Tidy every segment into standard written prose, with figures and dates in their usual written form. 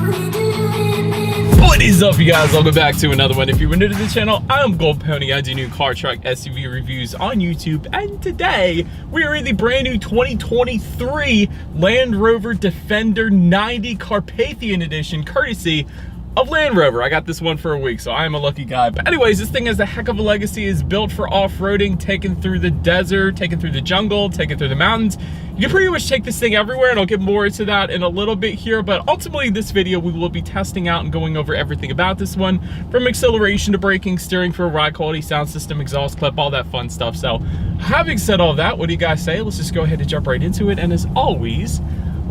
What is up, you guys? Welcome back to another one. If you're new to the channel, I'm Gold Pony. I do new car, truck, SUV reviews on YouTube, and today we are in the brand new 2023 Land Rover Defender 90 Carpathian edition, courtesy of Land Rover. I got this one for a week, so I am a lucky guy. But anyways, this thing has a heck of a legacy. It's built for off-roading, taken through the desert, taken through the jungle, taken through the mountains. You can pretty much take this thing everywhere, and I'll get more into that in a little bit here. But ultimately, in this video, we will be testing out and going over everything about this one, from acceleration to braking, steering for ride quality, sound system, exhaust clip, all that fun stuff. So having said all that, what do you guys say? Let's just go ahead and jump right into it. And as always,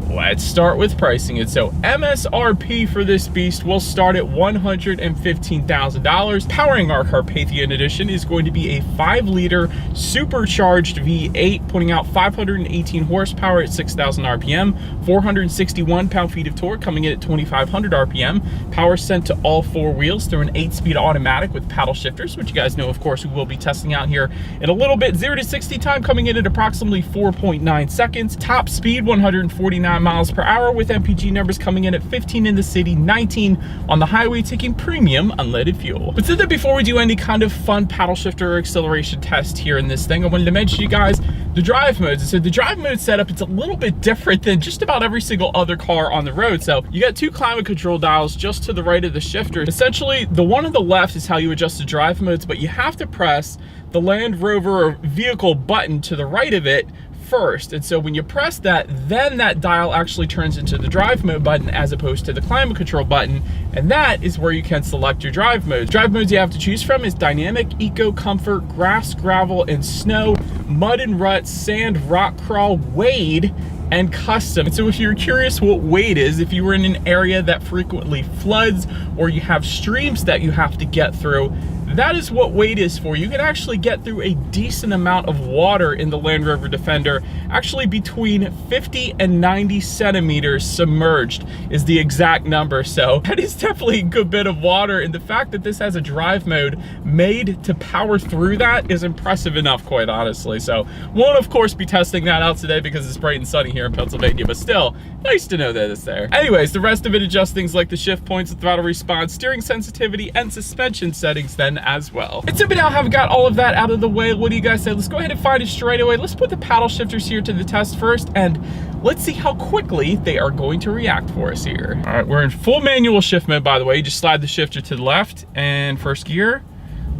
let's start with pricing it. So MSRP for this beast will start at $115,000. Powering our Carpathian edition is going to be a 5-liter supercharged V8, putting out 518 horsepower at 6,000 RPM, 461 pound-feet of torque, coming in at 2,500 RPM. Power sent to all 4 wheels through an 8-speed automatic with paddle shifters, which you guys know, of course, we will be testing out here in a little bit. 0 to 60 time coming in at approximately 4.9 seconds. Top speed 149 miles per hour, with MPG numbers coming in at 15 in the city, 19 on the highway, taking premium unleaded fuel. But so that before we do any kind of fun paddle shifter or acceleration test here in this thing, I wanted to mention to you guys the drive modes. So the drive mode setup, it's a little bit different than just about every single other car on the road. So you got 2 climate control dials just to the right of the shifter. Essentially, the one on the left is how you adjust the drive modes, but you have to press the Land Rover vehicle button to the right of it first. And so when you press that, then that dial actually turns into the drive mode button as opposed to the climate control button, and that is where you can select your drive modes. Drive modes you have to choose from is dynamic, eco, comfort, grass, gravel, and snow, mud and rut, sand, rock crawl, wade, and custom. And so if you're curious what wade is, if you were in an area that frequently floods or you have streams that you have to get through, that is what wade is for. You can actually get through a decent amount of water in the Land Rover Defender, actually between 50 and 90 centimeters submerged is the exact number. So that is definitely a good bit of water, and the fact that this has a drive mode made to power through that is impressive enough, quite honestly. So won't of course be testing that out today because it's bright and sunny here in Pennsylvania, but still nice to know that it's there. Anyways, the rest of it adjusts things like the shift points, the throttle response, steering sensitivity, and suspension settings then as well. And so now having got all of that out of the way, what do you guys say? Let's go ahead and find it straight away. Let's put the paddle shifters here to the test first, and let's see how quickly they are going to react for us here. All right, we're in full manual shift mode, by the way. You just slide the shifter to the left and first gear.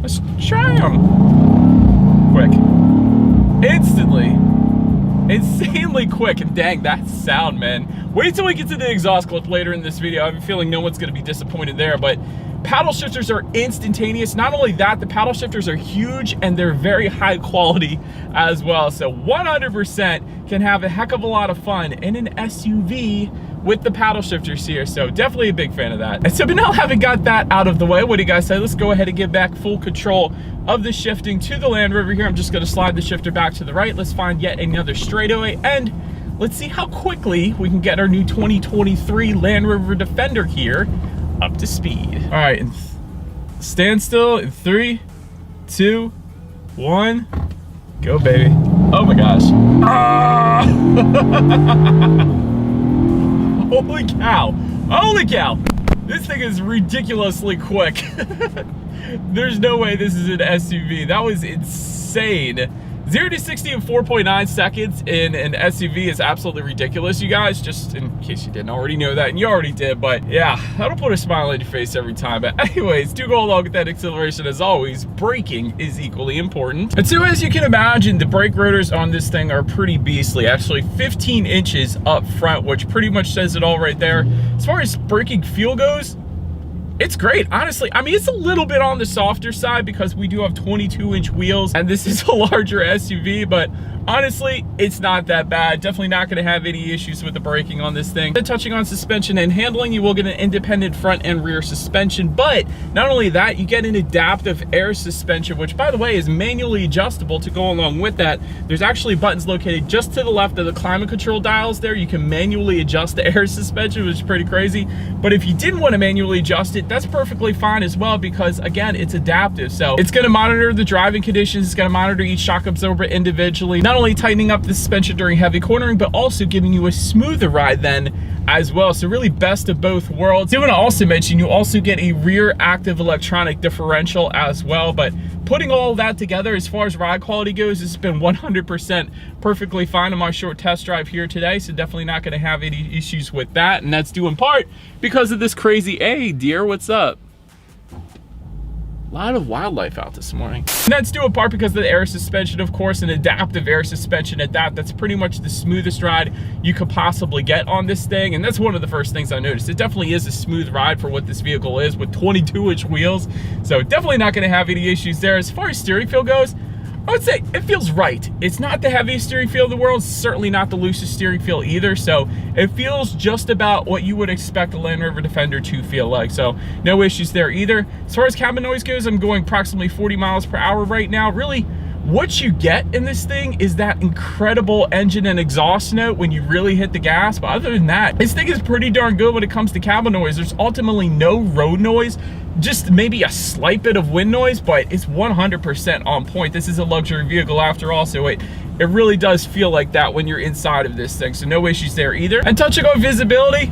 Let's try them. Quick. Instantly. Insanely quick, and dang, that sound, man. Wait till we get to the exhaust clip later in this video. I have a feeling no one's gonna be disappointed there, but paddle shifters are instantaneous. Not only that, the paddle shifters are huge and they're very high quality as well. So 100% can have a heck of a lot of fun in an SUV with the paddle shifters here. So definitely a big fan of that. And so, but now having got that out of the way, what do you guys say? Let's go ahead and give back full control of the shifting to the Land Rover here. I'm just gonna slide the shifter back to the right. Let's find yet another straightaway, and let's see how quickly we can get our new 2023 Land Rover Defender here up to speed. All right, and stand still in 3, 2, 1, go, baby. Oh my gosh. Ah! Holy cow. Holy cow. This thing is ridiculously quick. There's no way this is an SUV. That was insane. 0 to 60 in 4.9 seconds in an SUV is absolutely ridiculous, you guys, just in case you didn't already know that, and you already did. But yeah, that'll put a smile on your face every time. But anyways, to go along with that acceleration, as always, braking is equally important. And so as you can imagine, the brake rotors on this thing are pretty beastly, actually 15 inches up front, which pretty much says it all right there. As far as braking feel goes, it's great, honestly. I mean, it's a little bit on the softer side because we do have 22-inch wheels and this is a larger SUV, but honestly, it's not that bad. Definitely not gonna have any issues with the braking on this thing. Then touching on suspension and handling, you will get an independent front and rear suspension, but not only that, you get an adaptive air suspension, which by the way is manually adjustable. To go along with that, there's actually buttons located just to the left of the climate control dials there. You can manually adjust the air suspension, which is pretty crazy. But if you didn't want to manually adjust it, that's perfectly fine as well, because again, it's adaptive. So it's going to monitor the driving conditions, it's going to monitor each shock absorber individually, not only tightening up the suspension during heavy cornering, but also giving you a smoother ride then as well. So really best of both worlds. I want to also mention you also get a rear active electronic differential as well, but putting all that together as far as ride quality goes, it's been 100% perfectly fine on my short test drive here today, so definitely not going to have any issues with that, and that's due in part because of this crazy, hey dear, what's up? A lot of wildlife out this morning. And that's due in part because of the air suspension, of course, an adaptive air suspension at that. That's pretty much the smoothest ride you could possibly get on this thing. And that's one of the first things I noticed. It definitely is a smooth ride for what this vehicle is with 22-inch wheels. So definitely not gonna have any issues there. As far as steering feel goes, I would say it feels right. It's not the heaviest steering feel in the world, certainly not the loosest steering feel either, so it feels just about what you would expect a Land Rover Defender to feel like, so no issues there either. As far as cabin noise goes, I'm going approximately 40 miles per hour right now. Really, what you get in this thing is that incredible engine and exhaust note when you really hit the gas, but other than that, this thing is pretty darn good when it comes to cabin noise. There's ultimately no road noise, just maybe a slight bit of wind noise, but it's 100% on point. This is a luxury vehicle after all, so it really does feel like that when you're inside of this thing, so no issues there either. And touching on visibility,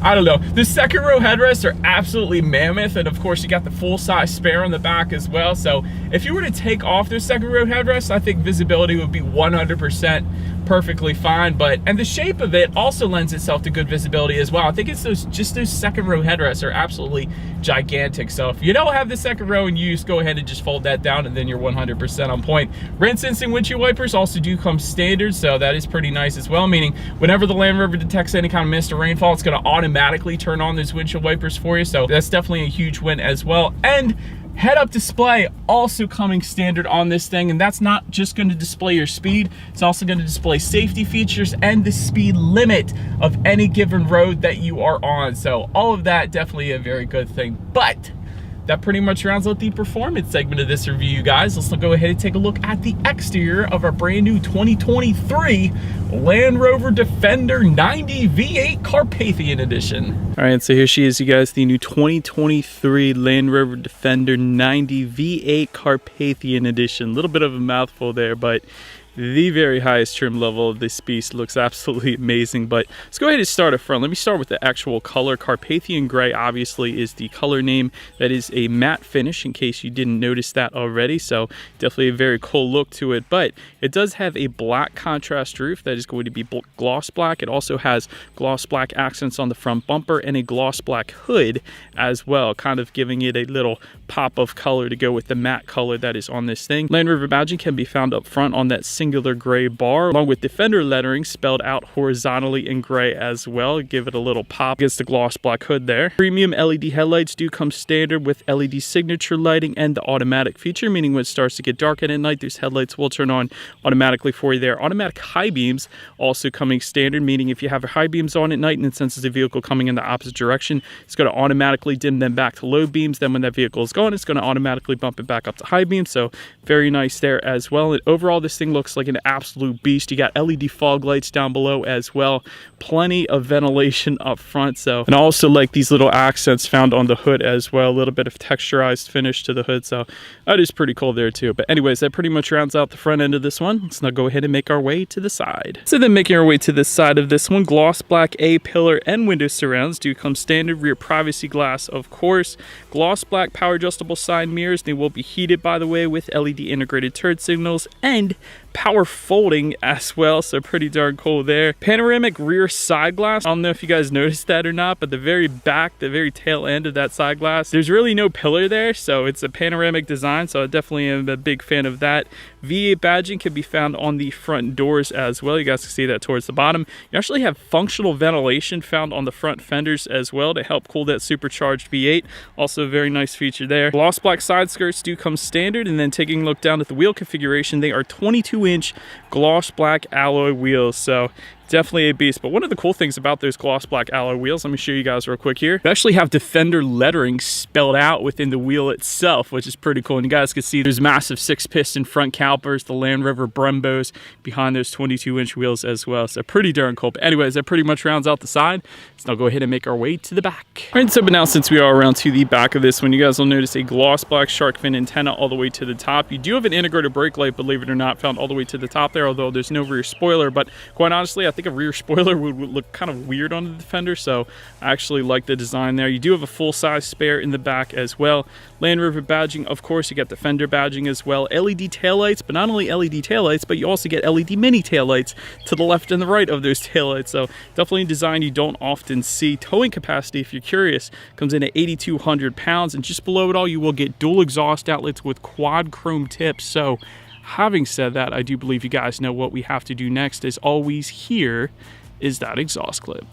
I don't know, the second row headrests are absolutely mammoth, and of course you got the full-size spare on the back as well, so if you were to take off those second row headrests, I think visibility would be 100% perfectly fine, and the shape of it also lends itself to good visibility as well. I think it's just those second row headrests are absolutely gigantic, so if you don't have the second row in use, go ahead and just fold that down and then you're 100% on point. Rain sensing windshield wipers also do come standard, so that is pretty nice as well, meaning whenever the Land Rover detects any kind of mist or rainfall, it's going to automatically turn on those windshield wipers for you, so that's definitely a huge win as well. And head-up display also coming standard on this thing, and that's not just going to display your speed, it's also going to display safety features and the speed limit of any given road that you are on, so all of that definitely a very good thing. But that pretty much rounds out the performance segment of this review, you guys. Let's go ahead and take a look at the exterior of our brand new 2023 Land Rover Defender 90 V8 Carpathian Edition. All right, so here she is, you guys, the new 2023 Land Rover Defender 90 V8 Carpathian Edition. A little bit of a mouthful there, but the very highest trim level of this beast. Looks absolutely amazing, but let's go ahead and start up front. Let me start with the actual color. Carpathian Gray obviously is the color name. That is a matte finish, in case you didn't notice that already, so definitely a very cool look to it. But it does have a black contrast roof that is going to be gloss black. It also has gloss black accents on the front bumper and a gloss black hood as well, kind of giving it a little pop of color to go with the matte color that is on this thing. Land Rover badging can be found up front on that singular gray bar, along with Defender lettering spelled out horizontally in gray as well. Give it a little pop against the gloss black hood there. Premium LED headlights do come standard with LED signature lighting and the automatic feature, meaning when it starts to get dark at night, these headlights will turn on automatically for you there. Automatic high beams also coming standard, meaning if you have high beams on at night and it senses a vehicle coming in the opposite direction, it's going to automatically dim them back to low beams. Then when that vehicle is gone, it's going to automatically bump it back up to high beams, so very nice there as well. And overall, this thing looks like an absolute beast. You got LED fog lights down below as well, plenty of ventilation up front, so, and I also like these little accents found on the hood as well, a little bit of texturized finish to the hood, so that is pretty cool there too. But anyways, that pretty much rounds out the front end of this one. Let's now go ahead and make our way to the side. So then making our way to the side of this one, gloss black A-pillar and window surrounds do come standard. Rear privacy glass, of course, gloss black power adjustable side mirrors. They will be heated, by the way, with LED integrated turn signals and power folding as well, so pretty darn cool there. Panoramic rear side glass. I don't know if you guys noticed that or not, but the very back, the very tail end of that side glass, there's really no pillar there, so it's a panoramic design, so I definitely am a big fan of that. V8 badging can be found on the front doors as well. You guys can see that towards the bottom. You actually have functional ventilation found on the front fenders as well to help cool that supercharged V8. Also a very nice feature there. Gloss black side skirts do come standard, and then taking a look down at the wheel configuration, they are 22-inch gloss black alloy wheels, so Definitely a beast. But one of the cool things about those gloss black alloy wheels, let me show you guys real quick here. They actually have Defender lettering spelled out within the wheel itself, which is pretty cool. And you guys can see there's massive 6-piston front calipers, the Land Rover Brembos behind those 22-inch wheels as well. So pretty darn cool. But anyways, that pretty much rounds out the side. So now go ahead and make our way to the back. All right, so but now since we are around to the back of this one, you guys will notice a gloss black shark fin antenna all the way to the top. You do have an integrated brake light, believe it or not, found all the way to the top there, although there's no rear spoiler. But quite honestly, I think a rear spoiler would look kind of weird on the Defender, so I actually like the design there. You do have a full-size spare in the back as well. Land Rover badging, of course. You got Defender badging as well. LED taillights, but not only LED taillights, but you also get LED mini taillights to the left and the right of those taillights. So definitely a design you don't often see. Towing capacity, if you're curious, comes in at 8,200 pounds, and just below it all, you will get dual exhaust outlets with quad chrome tips. So having said that, I do believe you guys know what we have to do next. As always, here is that exhaust clip.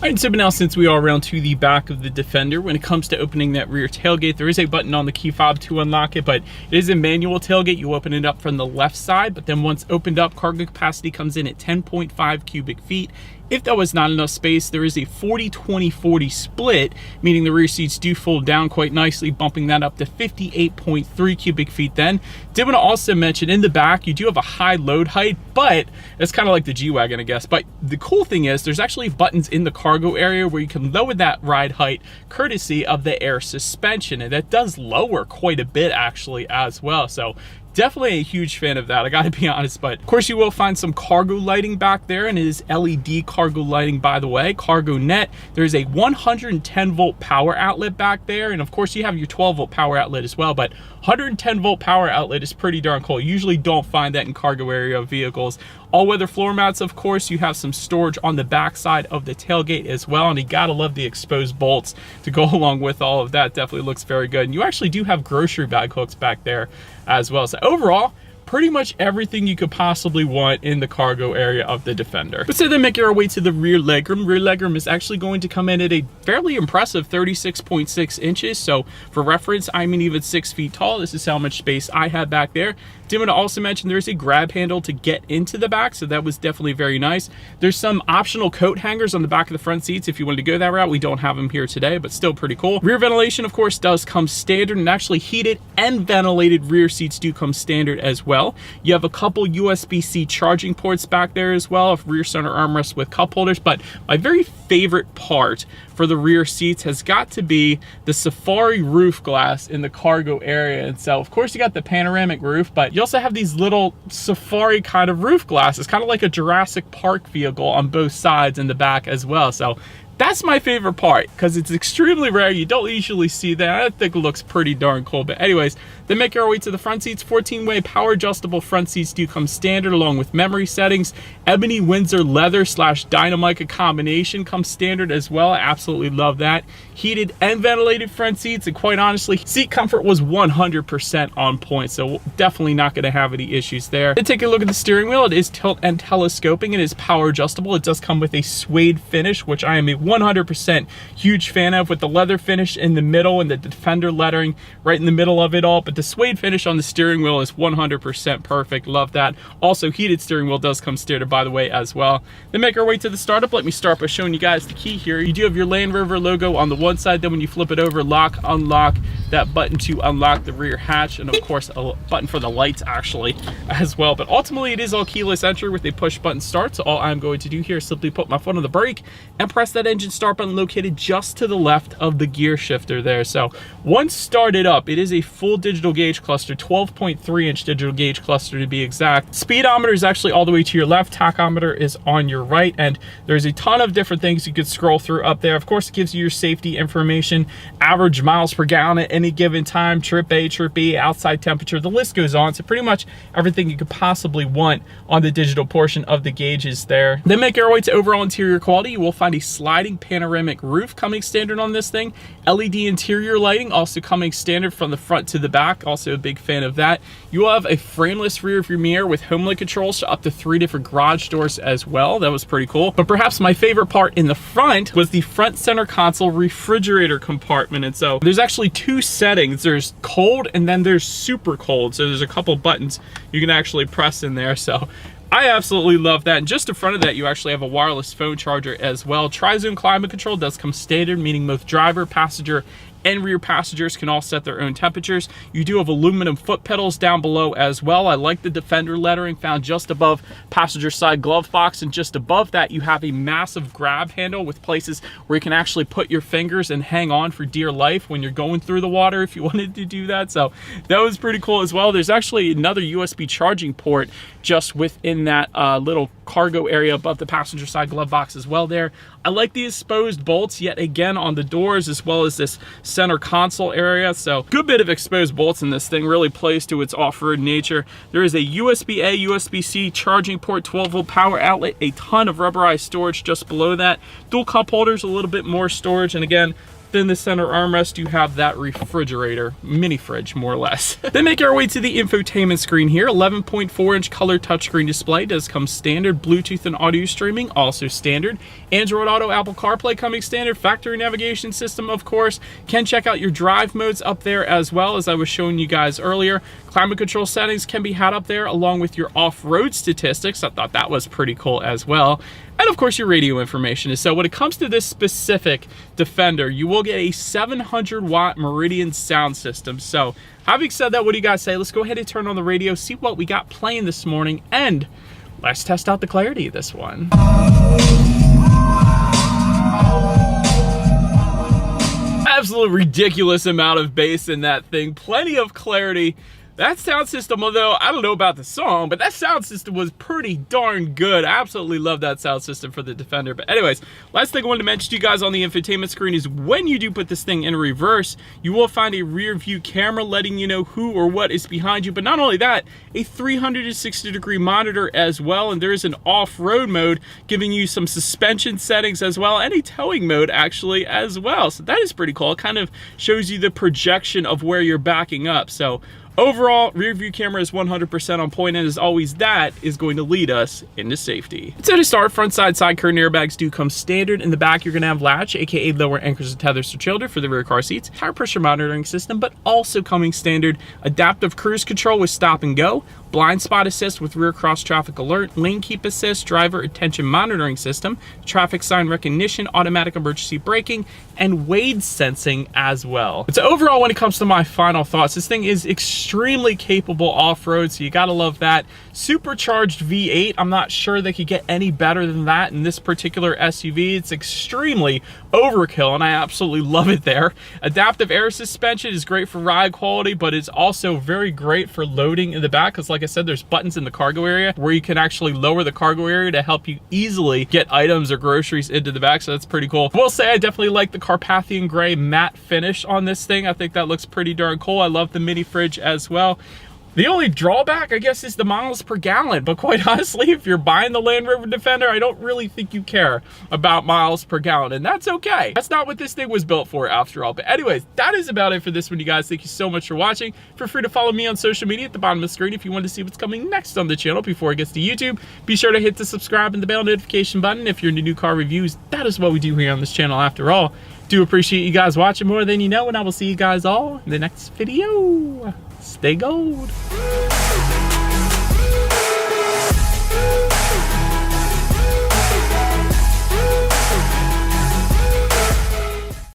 Alright, so but now since we are around to the back of the Defender, when it comes to opening that rear tailgate, there is a button on the key fob to unlock it, but it is a manual tailgate. You open it up from the left side, but then once opened up, cargo capacity comes in at 10.5 cubic feet. If that was not enough space, there is a 40-20-40 split, meaning the rear seats do fold down quite nicely, bumping that up to 58.3 cubic feet then. Did want to also mention in the back, you do have a high load height, but it's kind of like the G-Wagon, I guess. But the cool thing is there's actually buttons in the cargo area where you can lower that ride height courtesy of the air suspension, and that does lower quite a bit actually as well. So definitely a huge fan of that, I gotta be honest. But of course you will find some cargo lighting back there, and it is LED cargo lighting, by the way, cargo net. There's a 110 volt power outlet back there, and of course you have your 12 volt power outlet as well, but 110 volt power outlet is pretty darn cool. You usually don't find that in cargo area of vehicles. All-weather floor mats, of course. You have some storage on the back side of the tailgate as well, and you gotta love the exposed bolts to go along with all of that. Definitely looks very good. And you actually do have grocery bag hooks back there as well. So overall, pretty much everything you could possibly want in the cargo area of the Defender. But so then making our way to the rear legroom. Rear legroom is actually going to come in at a fairly impressive 36.6 inches. So for reference, I'm an even 6 feet tall. This is how much space I have back there. Did want to also mention there's a grab handle to get into the back, so that was definitely very nice. There's some optional coat hangers on the back of the front seats if you wanted to go that route. We don't have them here today, but still pretty cool. Rear ventilation, of course, does come standard, and actually heated and ventilated rear seats do come standard as well. You have a couple USB-C charging ports back there as well, a rear center armrest with cup holders. But my very favorite part for the rear seats has got to be the Safari roof glass in the cargo area. And so of course you got the panoramic roof, but you also have these little Safari kind of roof glasses, kind of like a Jurassic Park vehicle on both sides in the back as well. So that's my favorite part because it's extremely rare. You don't usually see that. I think it looks pretty darn cool. But anyways, then make our way to the front seats. 14-way power adjustable front seats do come standard along with memory settings. Ebony Windsor leather / Dynamica combination comes standard as well. I absolutely love that. Heated and ventilated front seats, and quite honestly, seat comfort was 100% on point. So definitely not going to have any issues there. Then take a look at the steering wheel. It is tilt and telescoping. It is power adjustable. It does come with a suede finish, which I am a 100% huge fan of, with the leather finish in the middle and the Defender lettering right in the middle of it all. But the suede finish on the steering wheel is 100% perfect. Love that. Also, heated steering wheel does come standard, by the way, as well. Then make our way to the startup. Let me start by showing you guys the key here. You do have your Land Rover logo on the one side. Then when you flip it over, lock, unlock, that button to unlock the rear hatch, and of course a button for the lights actually as well. But ultimately it is all keyless entry with a push button start. So all I'm going to do here is simply put my foot on the brake and press that engine start button located just to the left of the gear shifter there. So once started up, it is a full digital gauge cluster, 12.3-inch digital gauge cluster to be exact. Speedometer is actually all the way to your left, tachometer is on your right, and there's a ton of different things you could scroll through up there. Of course, it gives you your safety information, average miles per gallon any given time, trip A, trip B, outside temperature, the list goes on. So pretty much everything you could possibly want on the digital portion of the gauges there. Then make our way to overall interior quality. You will find a sliding panoramic roof coming standard on this thing. LED interior lighting also coming standard from the front to the back. Also a big fan of that. You will have a frameless rear view mirror with HomeLink controls to up to 3 different garage doors as well. That was pretty cool. But perhaps my favorite part in the front was the front center console refrigerator compartment. And so there's actually 2 settings. There's cold and then there's super cold. So there's a couple buttons you can actually press in there. So I absolutely love that. And just in front of that, you actually have a wireless phone charger as well. Tri-zone climate control does come standard, meaning both driver, passenger, and rear passengers can all set their own temperatures. You do have aluminum foot pedals down below as well. I like the Defender lettering found just above passenger side glove box, and just above that you have a massive grab handle with places where you can actually put your fingers and hang on for dear life when you're going through the water if you wanted to do that. So that was pretty cool as well. There's actually another USB charging port just within that little cargo area above the passenger side glove box as well there. I like the exposed bolts yet again on the doors as well as this center console area. So good bit of exposed bolts in this thing, really plays to its off-road nature. There is a USB-A, USB-C charging port, 12-volt power outlet, a ton of rubberized storage just below that. Dual cup holders, a little bit more storage, and again, then the center armrest, you have that refrigerator, mini fridge more or less. Then make our way to the infotainment screen here. 11.4-inch color touchscreen display does come standard. Bluetooth and audio streaming also standard. Android Auto, Apple CarPlay coming standard. Factory navigation system, of course. Can check out your drive modes up there as well, as I was showing you guys earlier. Climate control settings can be had up there along with your off-road statistics. I thought that was pretty cool as well. And of course your radio information. So when it comes to this specific Defender, you will get a 700 watt Meridian sound system. So having said that, what do you guys say? Let's go ahead and turn on the radio, see what we got playing this morning, and let's test out the clarity of this one. Absolute ridiculous amount of bass in that thing, plenty of clarity. That sound system, although I don't know about the song, but that sound system was pretty darn good. I absolutely love that sound system for the Defender. But anyways, last thing I wanted to mention to you guys on the infotainment screen is when you do put this thing in reverse, you will find a rear view camera letting you know who or what is behind you. But not only that, a 360-degree monitor as well. And there is an off-road mode giving you some suspension settings as well, and a towing mode actually as well. So that is pretty cool. It kind of shows you the projection of where you're backing up. So overall, rear view camera is 100% on point, and as always, that is going to lead us into safety. So to start, front side curtain airbags do come standard. In the back, you're gonna have latch, aka lower anchors and tethers for children for the rear car seats, tire pressure monitoring system, but also coming standard, adaptive cruise control with stop and go, blind spot assist with rear cross traffic alert, lane keep assist, driver attention monitoring system, traffic sign recognition, automatic emergency braking, and wade sensing as well. So overall, when it comes to my final thoughts, this thing is extremely capable off-road, so you gotta love that. Supercharged V8, I'm not sure they could get any better than that in this particular SUV. It's extremely overkill, and I absolutely love it there. Adaptive air suspension is great for ride quality, but it's also very great for loading in the back, because like I said, there's buttons in the cargo area where you can actually lower the cargo area to help you easily get items or groceries into the back, so that's pretty cool. I will say I definitely like the Carpathian gray matte finish on this thing. I think that looks pretty darn cool. I love the mini fridge as well. The only drawback, I guess, is the miles per gallon, but quite honestly, if you're buying the Land Rover Defender, I don't really think you care about miles per gallon, and that's okay. That's not what this thing was built for after all. But anyways, that is about it for this one, you guys. Thank you so much for watching. Feel free to follow me on social media at the bottom of the screen if you want to see what's coming next on the channel before it gets to YouTube. Be sure to hit the subscribe and the bell notification button if you're into new car reviews. That is what we do here on this channel after all. Do appreciate you guys watching more than you know, and I will see you guys all in the next video. Stay gold.